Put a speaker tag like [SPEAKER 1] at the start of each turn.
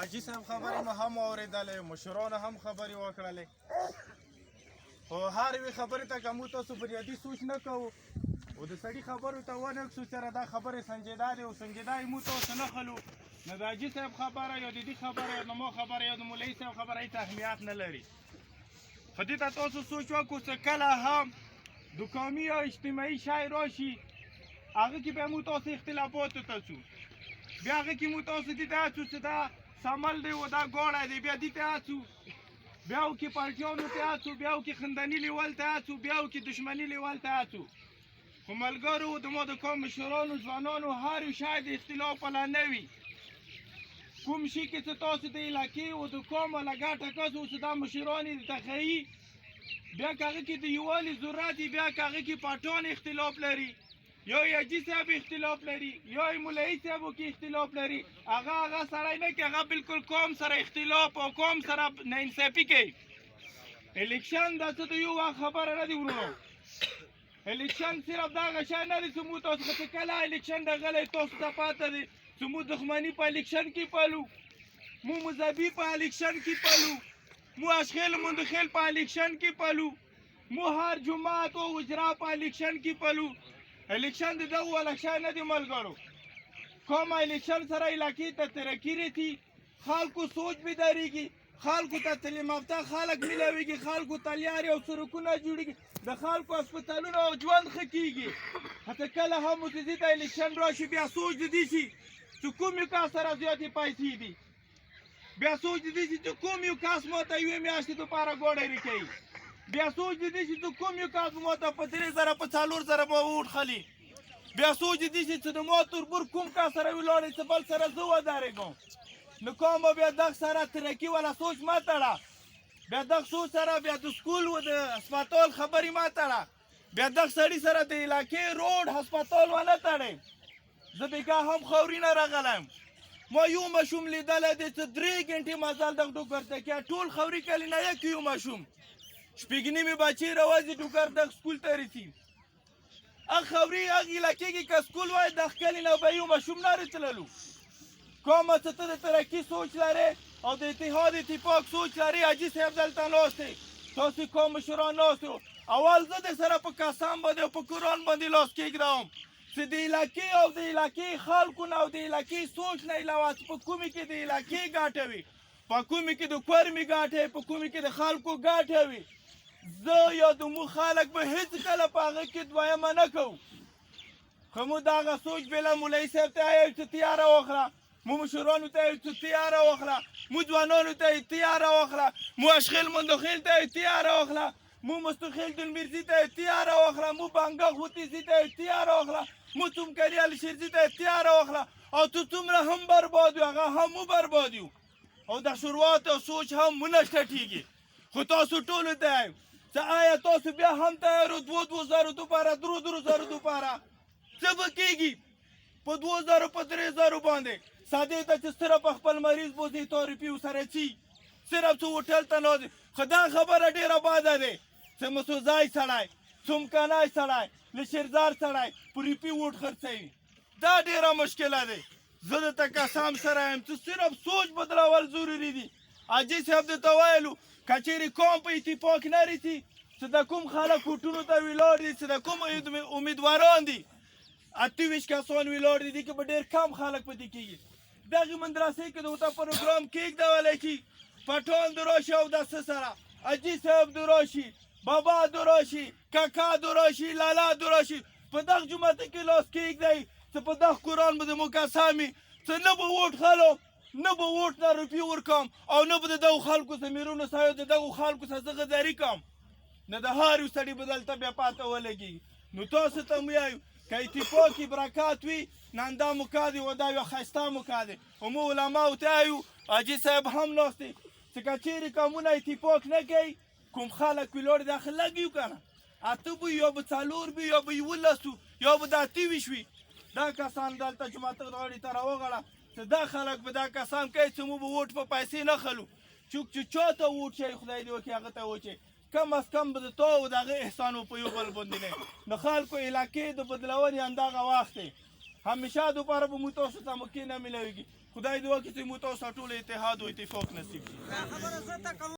[SPEAKER 1] حاجي صاحب خبرې مو هم اورېدلې، مشرانو هم خبرې وکړلې، خو هر یوې خبرې ته که موږ تاسو بنیادي سوچ نه کوو او د سړي خبرو ته ونه کړو سره دا خبرې سنجیده دي او سنجیده یې موږ تاسو نه خلو، نو د حاجي صاحب خبره یا د دې خبره یا د مو خبره یا د مولوي صاحب خبره هېڅ اهمیت نه لري. خو دې ته تاسو سوچ وکړو چې کله هم د قومي یا اجتماعي شی راشي هغه کې بیا موږ تاسو اختلافاتو ته ځو، بیا هغه کې موږ تاسو دې ته هڅو چې دا سمل دی او دا ګوړی دی، بیا دې ته هڅو، بیا وکې پارټیانو ته هڅو، بیا وکې خندني لیول ته هڅو، بیا وکې دښمني لیول ته هڅو. خو ملګرو د ما د قوم مشرانو ځوانانو هر یو شی د اختلاف والا نه وي، کوم شي کې چې تاسو د علاقې او د قوم والا ګټه کس او چې دا مشران یې درته ښیي، بیا که هغه کې د یووالي ضرورت وي، بیا که هغه کې پاټان اختلاف لري، یا یې حاجي صاحب اختلاف لري، یا یې مولوي صاحبو کې اختلاف لري، هغه سړی نه کې، هغه بالکل قوم سره اختلاف او قوم سره ناانصافي کوي. الیکشن دا څه د یو وخت خبره نه دي ورونو، الیکشن صرف دا هغه شی نه دی چې موږ تاسو ته کله الیکشن راغلی تاسو ته پاته دی چې موږ دښمني په الیکشن کې پالو، موږ مذهبي په الیکشن کې پالو، موږ اشخیل مندخیل په الیکشن کې پالو، موږ هر جماعت او اجرا په الیکشن کې پالو. الیکشن د دغو والا شی نه دی ملګرو، کوم الیکشن سره علاقې ته ترقي رسي، خلکو سوچ بیدارېږي، خلکو ته تعلیم یافته خلک میلاویږي، خلکو ته لارې او سړکونه جوړېږي، د خلکو هسپتالونه او ژوند ښه کېږي. حتی کله هم متضي ته الیکشن راشي بیا سوچ د دې شي چې کوم یو کس سره زیاتې پیسې دي، بیا سوچ د دې شي چې کوم یو کس ما ته یوې میاشتې دپاره ګوډی کوي، بیا سوچ د دې شي چې کوم یو کس ما ته په 3000 په 4000 به ووټ خلي، بیا سوچ د دې شي چې د ما تربور کوم کس سره ولاړی چې بل سره زه ودرېږم. نو کوم بیا دغه سره ترقي والا سوچ مه تړه، بیا دغه سوچ سره بیا د سکول و د هسپتال خبرې مه تړه، بیا دغه سړي سره د علاقې روډ هسپتال ونه تړئ. زه بېګاه هم خاورینه راغلی ما یو ماشوم لیدلی دی چې 3 ګنټې مزل دغه ډوکر ته کیا ټول خاوري کلي نه یک یو ماشوم شپږ نیمې بچې راوځي ډوکر دغه سکول ته رسي، هغه خاوري هغه علاقې کې که سکول وای دغه کلي نه به یو ماشوم نه راتللو. کومه چې ته د ترقي سوچ لرې او د اتحاد اتفاق سوچ لرې، حاجي صاحب دلته ناست دی، تاسو کوم مشران ناست یو، اول زه د سره په قسم باندې او په قرآن باندې لاس کېږدم چې د علاقې او د علاقې خلکو نه او د علاقې سوچ نه علاوه په کومې کې د علاقې ګټه وي، په کومې کې د کورمې ګټه وي، په کومې کې د خلکو ګټه وي، زه یا د مو خلک به هېڅ کله په هغه کې دویمه نه کوو. خو موږ دغه سوچ بېله مولوي صاحب ته وایو چې تیاره واخله، مو مشرانو ته وایو چې تیاره واخله، مو ځوانانو ته وایو تیاره واخله، مو اشخیل مندخیل ته وایو تیاره واخله، مو مستخیل دلمیرزي ته وایو تیاره واخله، مو بنګه خوتیزي ته وایو تیاره واخله، مو څومکري الشیرزي ته وایو تیاره واخله، او ته څومره هم برباد یو هغه هم مو برباد یو او د شروعات او سوچ هم مو نه شټېږي. خو تاسو ټولو ته وایم چې آیا تاسو بیا هم تیار یو 2000 دپاره 3000 دپاره څه به کېږي په 2000 په 3000 باندې سادې ته چې صرف خپل مریض بوځي 100 روپۍ ورسره څي، صرف څه هوټل ته نه ځي. خو دا خبره ډېره باده دی چې مسوځای سړی، څومکنی سړی، له شیرزار سړی په روپۍ ووټ خرڅوي، دا ډېره مشکله دی. زه درته قسم سره یم چې صرف سوچ بدلول ضروري دي. حاجي صاحب درته ویلو که چېرې قوم په اتفاق نه رسي چې د کوم خلک کوټونو ته ولاړ دي، چې د کوم امیدواران دي 28 کسان ولاړ دي، دې کې به ډېر کم خلک پدې کېږي. دغې مدرسې کې د ورته پروګرام کېږدولی شي، پټان د راشي او دسته سره حاجي صاحب د راشي، بابا د راشي، کاکا د راشي، لالا د راشي، په دغه جومات کې لاس کېږدئ چې په دغه قرآن به زموږ قسم وي چې نه به ووټ خلم، نه به ووټ نه روپۍ ورکړم او نه به د دغو خلکو ضمیرونو سره د دغو خلکو سره زه غداري کړم، نه د هر یو سړي به دلته بیا پاته ولګېږي. نو تاسو ته مو وایو که اتفاق کې برکات وي نن دا موقع دی او دا یوه ښایسته موقع دی. او مو علماو ته وایو حاجي صاحب هم ناست دی چې که چېرې قومونه اتفاق نه کوي کوم خلک ولاړ دي داخل لږ یو که نه 8 به یا به 4 به یا به 11 یا به 28 وي، دا کسان دلته جومات غاړې ته راوغړه چې دا خلک به دا کسان کوي چې موږ به ووټ په پیسې نه خلو، څوک چې چا ته ووټ شي خدای دې وکړي هغه ته وچې کم از کم به د تا او د هغې احسان په یو بل باندې نه. د خلکو علاقې د بدلونې همدغه وخت دی همیشه دوپاره به مو تاسو ته موقع نه میلاویږي خدای دې وکړي چې مو تاسو ټول اتحاد او اتفاق نصیب شي